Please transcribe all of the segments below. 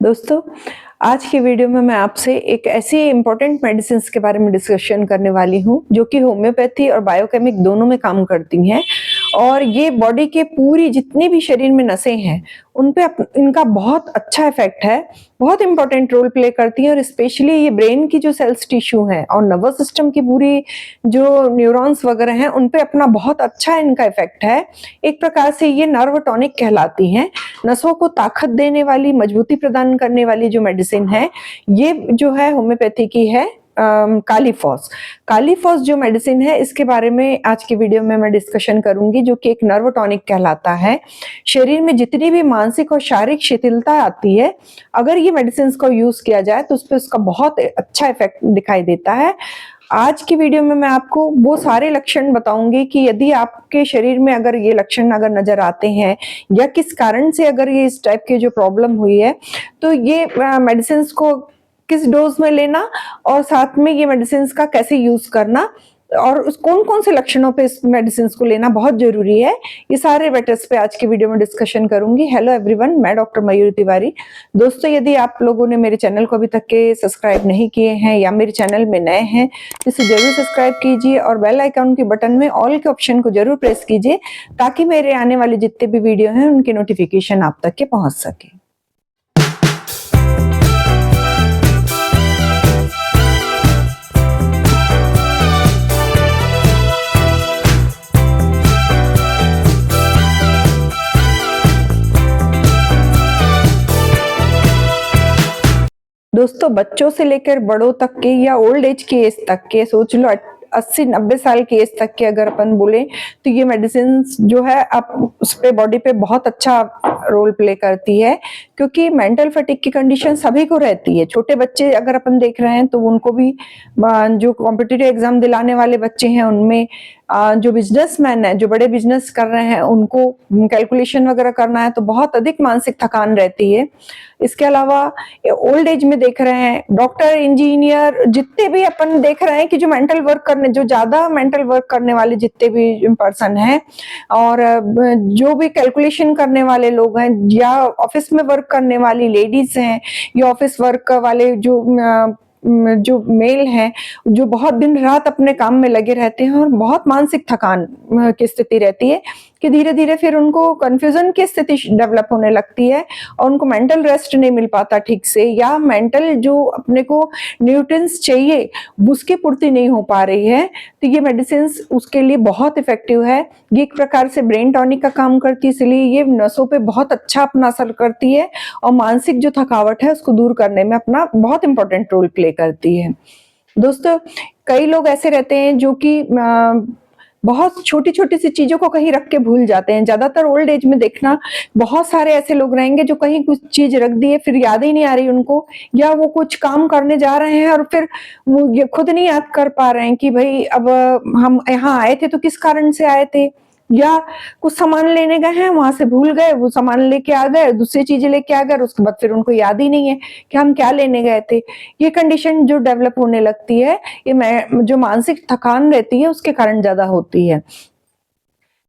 दोस्तों, आज की वीडियो में मैं आपसे एक ऐसी इम्पोर्टेंट मेडिसिन्स के बारे में डिस्कशन करने वाली हूँ जो कि होम्योपैथी और बायोकेमिक दोनों में काम करती हैं और ये बॉडी के पूरी जितनी भी शरीर में नसें हैं उन पे इनका बहुत अच्छा इफेक्ट है, बहुत इंपॉर्टेंट रोल प्ले करती हैं और स्पेशली ये ब्रेन की जो सेल्स टिश्यू हैं और नर्वस सिस्टम की पूरी जो न्यूरॉन्स वगैरह हैं उन पे अपना बहुत अच्छा इनका इफेक्ट है। एक प्रकार से ये नर्व टॉनिक कहलाती हैं। नसों को ताकत देने वाली, मजबूती प्रदान करने वाली जो मेडिसिन है, ये जो है होम्योपैथी की है कालीफॉस। कालीफॉस जो मेडिसिन है इसके बारे में आज की वीडियो में मैं डिस्कशन करूंगी, जो कि एक नर्व टॉनिक कहलाता है। शरीर में जितनी भी मानसिक और शारीरिक शिथिलता आती है, अगर ये मेडिसिन को यूज किया जाए तो उस पर उसका बहुत अच्छा इफेक्ट दिखाई देता है। आज की वीडियो में मैं आपको वो सारे लक्षण बताऊंगी कि यदि आपके शरीर में अगर ये लक्षण अगर नजर आते हैं या किस कारण से अगर ये इस टाइप की जो प्रॉब्लम हुई है, तो ये मेडिसिन को किस डोज में लेना और साथ में ये मेडिसिन का कैसे यूज करना और उस कौन कौन से लक्षणों पे इस मेडिसिन को लेना बहुत जरूरी है, ये सारे मैटर्स पे आज की वीडियो में डिस्कशन करूंगी। हेलो एवरीवन, मैं डॉक्टर मयूरी तिवारी। दोस्तों, यदि आप लोगों ने मेरे चैनल को अभी तक के सब्सक्राइब नहीं किए हैं या मेरे चैनल में नए हैं तो इसे जरूर सब्सक्राइब कीजिए और बेल आइकन के बटन में ऑल के ऑप्शन को जरूर प्रेस कीजिए ताकि मेरे आने वाले जितने भी वीडियो हैं उनकी नोटिफिकेशन आप तक के पहुंच सके। दोस्तों, बच्चों से लेकर बड़ों तक के या ओल्ड एज की एज तक के, सोच लो 80-90 साल की एज तक के अगर अपन बोले तो ये मेडिसिन जो है आप उस पे बॉडी पे बहुत अच्छा रोल प्ले करती है, क्योंकि मेंटल फटीग की कंडीशन सभी को रहती है। छोटे बच्चे अगर अपन देख रहे हैं तो उनको भी, जो कॉम्पिटिटिव एग्जाम दिलाने वाले बच्चे हैं उनमें, जो बिजनेसमैन है, जो बड़े बिजनेस कर रहे हैं, उनको कैलकुलेशन वगैरह करना है तो बहुत अधिक मानसिक थकान रहती है। इसके अलावा ओल्ड एज में देख रहे हैं डॉक्टर, इंजीनियर, जितने भी अपन देख रहे हैं कि जो मेंटल वर्क करने, जो ज्यादा मेंटल वर्क करने वाले जितने भी पर्सन हैं और जो भी कैलकुलेशन करने वाले लोग हैं या ऑफिस में वर्क करने वाली लेडीज हैं या ऑफिस वर्क वाले जो मेल हैं, जो बहुत दिन रात अपने काम में लगे रहते हैं और बहुत मानसिक थकान की स्थिति रहती है कि धीरे धीरे फिर उनको कंफ्यूजन की स्थिति डेवलप होने लगती है और उनको मेंटल रेस्ट नहीं मिल पाता ठीक से, या मेंटल जो अपने को न्यूट्रिएंट्स चाहिए उसकी पूर्ति नहीं हो पा रही है, तो ये मेडिसिन उसके लिए बहुत इफेक्टिव है। ये एक प्रकार से ब्रेन टॉनिक का काम करती है, इसलिए ये नसों पे बहुत अच्छा अपना असर करती है और मानसिक जो थकावट है उसको दूर करने में अपना बहुत इंपॉर्टेंट रोल प्ले करती है। दोस्तों, कई लोग ऐसे रहते हैं जो कि बहुत छोटी छोटी सी चीजों को कहीं रख के भूल जाते हैं। ज्यादातर ओल्ड एज में देखना बहुत सारे ऐसे लोग रहेंगे जो कहीं कुछ चीज रख दिए, फिर याद ही नहीं आ रही उनको, या वो कुछ काम करने जा रहे हैं और फिर वो ये खुद नहीं याद कर पा रहे हैं कि भाई अब हम यहाँ आए थे तो किस कारण से आए थे, या कुछ सामान लेने गए हैं वहां से भूल गए, वो सामान लेके आ गए, दूसरी चीजें लेके आ गए, उसके बाद फिर उनको याद ही नहीं है कि हम क्या लेने गए थे। ये कंडीशन जो डेवलप होने लगती है, ये जो मानसिक थकान रहती है उसके कारण ज्यादा होती है।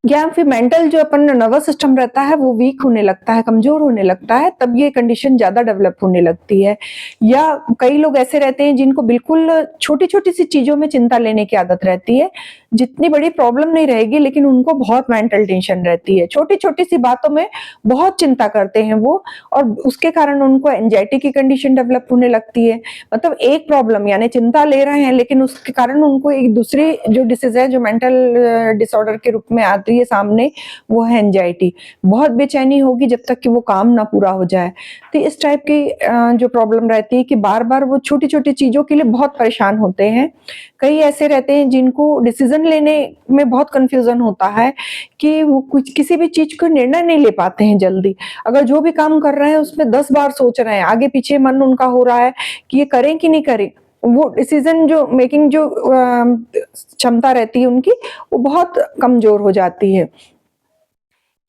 या फिर मेंटल जो अपन नर्वस सिस्टम रहता है वो वीक होने लगता है, कमजोर होने लगता है, तब ये कंडीशन ज्यादा डेवलप होने लगती है। या कई लोग ऐसे रहते हैं जिनको बिल्कुल छोटी छोटी सी चीजों में चिंता लेने की आदत रहती है, जितनी बड़ी प्रॉब्लम नहीं रहेगी लेकिन उनको बहुत मेंटल टेंशन रहती है, छोटी छोटी सी बातों में बहुत चिंता करते हैं वो, और उसके कारण उनको एंजाइटी की कंडीशन डेवलप होने लगती है। मतलब एक प्रॉब्लम यानी चिंता ले रहे हैं लेकिन उसके कारण उनको एक दूसरी जो डिसीज है, जो मेंटल डिसऑर्डर के रूप में आती है सामने, वो है एंजाइटी। बहुत बेचैनी होगी जब तक कि वो काम ना पूरा हो जाए। तो इस टाइप की जो प्रॉब्लम रहती है कि बार बार वो छोटी छोटी चीजों के लिए बहुत परेशान होते हैं। कई ऐसे रहते हैं जिनको डिसीजन लेने में बहुत कंफ्यूजन होता है कि वो कुछ किसी भी चीज को निर्णय नहीं ले पाते हैं जल्दी। अगर जो भी काम कर रहे हैं उसमें 10 बार सोच रहे हैं, आगे पीछे मन उनका हो रहा है कि ये करें कि नहीं करें। वो डिसीजन जो मेकिंग जो क्षमता रहती है उनकी, वो बहुत कमजोर हो जाती है।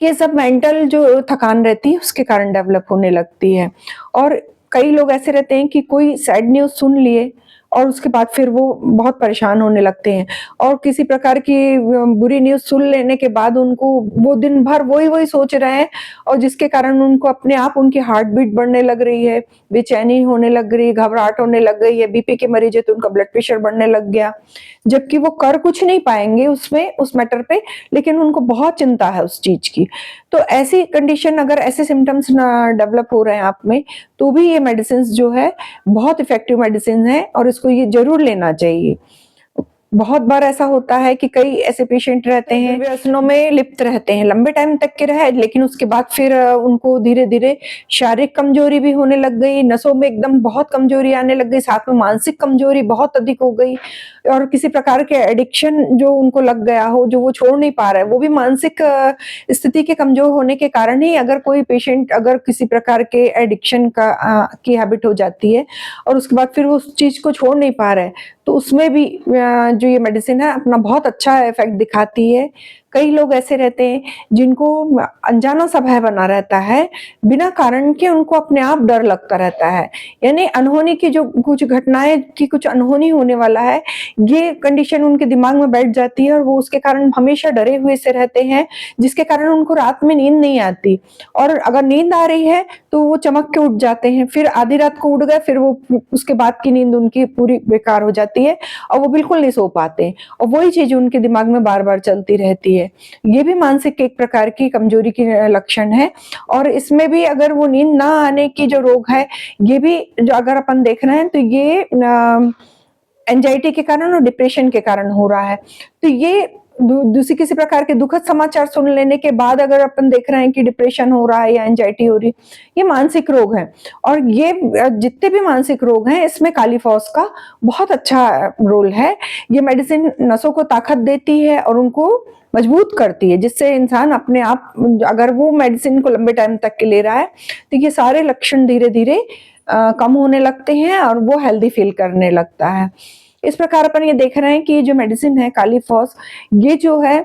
ये सब मेंटल जो थकान रहती है उसके कारण डेवलप होने लगती है। और कई लोग ऐसे रहते हैं कि कोई सैड न्यूज सुन लिए और उसके बाद फिर वो बहुत परेशान होने लगते हैं और किसी प्रकार की बुरी न्यूज़ सुन लेने के बाद उनको वो दिन भर वही-वही सोच रहे हैं और जिसके कारण उनको अपने आप उनकी हार्ट बीट बढ़ने लग रही है, बेचैनी होने लग रही है, घबराहट होने लग गई है, बीपी के मरीज़ है तो उनका ब्लड प्रेशर बढ़ने लग गया। जबकि वो कर कुछ नहीं पाएँगे उसमें, उस मैटर पे, लेकिन उनको बहुत चिंता है उस चीज़ की। तो ऐसी कंडीशन अगर ऐसे सिम्पटम्स ना डेवलप हो रहे हैं आप में, तो भी ये मेडिसिन्स जो है बहुत इफ़ेक्टिव मेडिसिन है और इसको ये ज़रूर लेना चाहिए। बहुत बार ऐसा होता है कि कई ऐसे पेशेंट रहते हैं व्यसनों में लिप्त रहते हैं, लंबे टाइम तक के रहे लेकिन उसके बाद फिर उनको धीरे-धीरे शारीरिक कमज़ोरी भी होने लग गई, नसों में एकदम बहुत कमज़ोरी आने लग गई, साथ में मानसिक कमज़ोरी बहुत अधिक हो गई और किसी प्रकार के एडिक्शन जो उनको लग गया हो, जो वो छोड़ नहीं पा रहा है, वो भी मानसिक स्थिति के कमज़ोर होने के कारण ही अगर कोई पेशेंट अगर किसी प्रकार के एडिक्शन की हैबिट हो जाती है और उसके बाद फिर वो उस चीज़ को छोड़ नहीं पा रहा है, तो उसमें भी जो ये मेडिसिन है अपना बहुत अच्छा इफ़ेक्ट दिखाती है। कई लोग ऐसे रहते हैं जिनको अनजाना सा भय बना रहता है, बिना कारण के उनको अपने आप डर लगता रहता है। यानी अनहोनी की जो कुछ घटनाएँ की कुछ अनहोनी होने वाला है, ये कंडीशन उनके दिमाग में बैठ जाती है और वो उसके कारण हमेशा डरे हुए से रहते हैं, जिसके कारण उनको रात में नींद नहीं आती और अगर नींद आ रही है, तो वो चमक के उठ जाते हैं, फिर आधी रात को उठ गए, फिर वो उसके बाद की नींद उनकी पूरी बेकार हो जाती है और वो बिल्कुल नहीं सो पाते और वही चीज़ उनके दिमाग में बार-बार चलती रहती है। ये भी मानसिक एक प्रकार की कमजोरी की लक्षण है और इसमें भी अगर वो नींद ना आने की जो रोग है, ये भी जो अगर अपन देख रहे हैं तो ये एंजाइटी के कारण और डिप्रेशन के कारण हो रहा है। तो ये दूसरी किसी प्रकार के दुखद समाचार सुन लेने के बाद अगर अपन देख रहे हैं कि डिप्रेशन हो रहा है या एंजाइटी हो रही है, ये मानसिक रोग है और ये जितने भी मानसिक रोग हैं इसमें कालीफॉस का बहुत अच्छा रोल है। ये मेडिसिन नसों को ताकत देती है और उनको मजबूत करती है, जिससे इंसान अपने आप अगर वो मेडिसिन को लंबे टाइम तक के ले रहा है, तो ये सारे लक्षण धीरे-धीरे कम होने लगते हैं और वो हेल्दी फील करने लगता है। इस प्रकार अपन ये देख रहे हैं कि ये जो मेडिसिन है कालीफॉस, ये जो है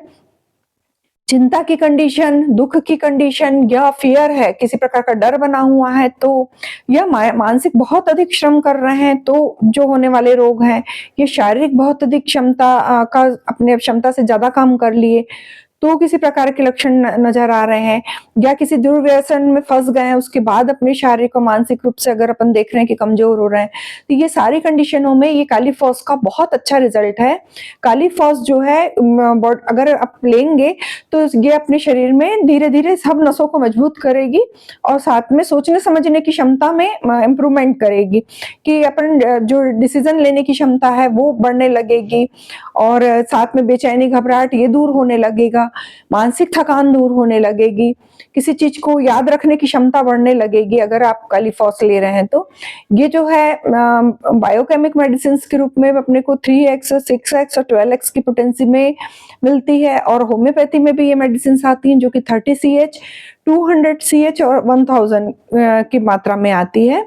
चिंता की कंडीशन, दुःख की कंडीशन या फ़ियर है, किसी प्रकार का डर बना हुआ है तो या मानसिक बहुत अधिक श्रम कर रहे हैं तो जो होने वाले रोग हैं, ये शारीरिक बहुत अधिक क्षमता का अपने क्षमता से ज़्यादा काम कर लिए, तो किसी प्रकार के लक्षण नज़र आ रहे हैं या किसी दुर्व्यसन में फँस गए हैं, उसके बाद अपने शारीरिक और मानसिक रूप से अगर अपन देख रहे हैं कि कमज़ोर हो रहे हैं, तो ये सारी कंडीशनों में ये कालीफॉस का बहुत अच्छा रिज़ल्ट है। कालीफॉस जो है अगर आप लेंगे तो ये अपने शरीर में धीरे-धीरे सब नसों को मजबूत करेगी और साथ में सोचने समझने की क्षमता में इम्प्रूवमेंट करेगी कि अपन जो डिसीज़न लेने की क्षमता है वो बढ़ने लगेगी और साथ में बेचैनी, घबराहट ये दूर होने लगेगा, मानसिक थकान दूर होने लगेगी, किसी चीज़ को याद रखने की क्षमता बढ़ने लगेगी अगर आप कालीफॉस ले रहे हैं तो। ये जो है बायोकेमिक मेडिसिन्स के रूप में अपने को 3x, 6x और 12x की पोटेंसी में मिलती है और होम्योपैथी में भी ये मेडिसिन्स आती हैं जो कि 30 CH, 200 CH और 1000 की मात्रा में आती है।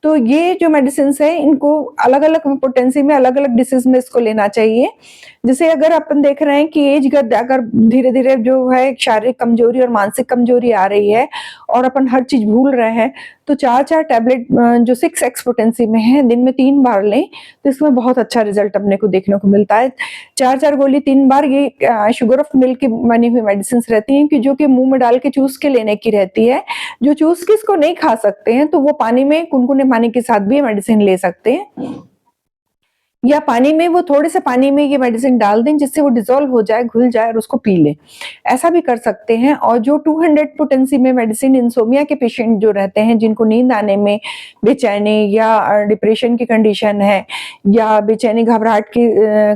तो ये जो मेडिसिन्स है इनको अलग-अलग पोटेंसी में अलग-अलग डिसीज़ में इसको लेना चाहिए। जैसे अगर अपन देख रहे हैं कि एजगत अगर धीरे-धीरे जो है शारीरिक कमजोरी और मानसिक कमजोरी आ रही है और अपन हर चीज़ भूल रहे हैं, तो 4-4 टैबलेट जो 6x पोटेंसी में है, दिन में 3 बार लें, तो इसमें बहुत अच्छा रिज़ल्ट अपने को देखने को मिलता है। 4-4 गोली 3 बार ये शुगर ऑफ मिल्क की बनी हुई मेडिसिन्स रहती हैं कि जो कि मुँह में डाल के चूस के लेने की रहती है। जो चूस के इसको नहीं खा सकते हैं, तो वो पानी में गुनगुने पानी के साथ भी ये मेडिसिन ले सकते हैं। या पानी में वो थोड़े से पानी में ये मेडिसिन डाल दें जिससे वो डिज़ोल्व हो जाए, घुल जाए और उसको पी लें। ऐसा भी कर सकते हैं और जो 200 पोटेंसी में मेडिसिन इंसोम्निया के पेशेंट जो रहते हैं जिनको नींद आने में बेचैनी या डिप्रेशन की कंडीशन है या बेचैनी घबराहट की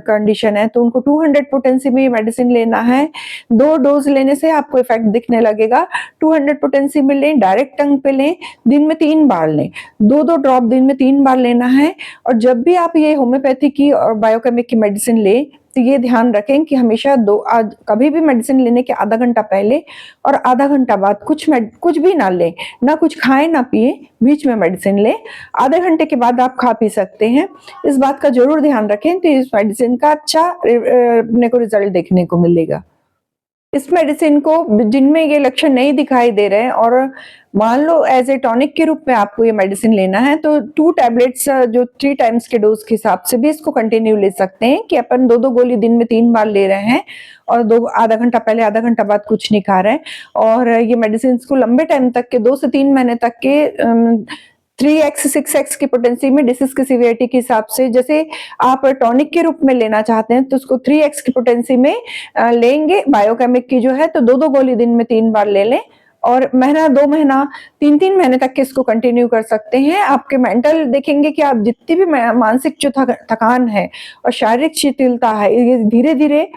कंडीशन है तो उनको 200 पोटेंसी में ये मेडिसिन लेना है। 2 डोज़ लेने से आपको इफ़ेक्ट दिखने लगेगा। 200 पोटेंसी में लें, डायरेक्ट टंग पे लें, दिन में 3 बार लें। 2-2 ड्रॉप दिन में 3 बार लेना है और जब भी आप ये होम्योपैथी की और बायोकेमिक की मेडिसिन लें, तो ये ध्यान रखें कि हमेशा कभी भी मेडिसिन लेने के आधा घंटा पहले और आधा घंटा बाद कुछ भी ना लें, ना कुछ खाएँ ना पिएँ, बीच में मेडिसिन लें। आधे घंटे के बाद आप खा पी सकते हैं। इस बात का ज़रूर ध्यान रखें कि इस मेडिसिन का अच्छा अपने को रिज़ल्ट देखने को मिलेगा। इस मेडिसिन को जिनमें ये लक्षण नहीं दिखाई दे रहे हैं और मान लो एज ए टॉनिक के रूप में आपको ये मेडिसिन लेना है तो 2 टैबलेट्स जो 3 टाइम्स के डोज के हिसाब से भी इसको कंटिन्यू ले सकते हैं कि अपन 2-2 गोली दिन में 3 बार ले रहे हैं और आधा घंटा पहले आधा घंटा बाद कुछ नहीं खा रहे हैं। और ये मेडिसिन को लंबे टाइम तक के 2 से 3 महीने तक के 3x 6x की पोटेंसी में डिसीज की सीवियरिटी के हिसाब से, जैसे आप टॉनिक के रूप में लेना चाहते हैं तो उसको 3x की पोटेंसी में लेंगे बायोकेमिक की जो है, तो 2-2 गोली दिन में 3 बार ले लें और महीना 2 महीना 3-3 महीने तक के इसको कंटिन्यू कर सकते हैं। आपके मेंटल देखेंगे कि आप जितनी भी मानसिक जो थकान है और शारीरिक शिथिलता है ये धीरे धीरे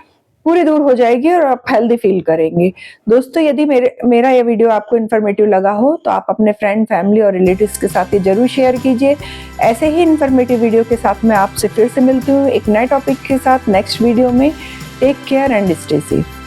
पूरी दूर हो जाएगी और आप हेल्दी फील करेंगे। दोस्तों यदि मेरा ये वीडियो आपको इन्फॉर्मेटिव लगा हो तो आप अपने फ्रेंड, फैमिली और रिलेटिव्स के साथ ये जरूर शेयर कीजिए। ऐसे ही इन्फॉर्मेटिव वीडियो के साथ मैं आपसे फिर से मिलती हूँ एक नए टॉपिक के साथ नेक्स्ट वीडियो में। Take care and stay safe.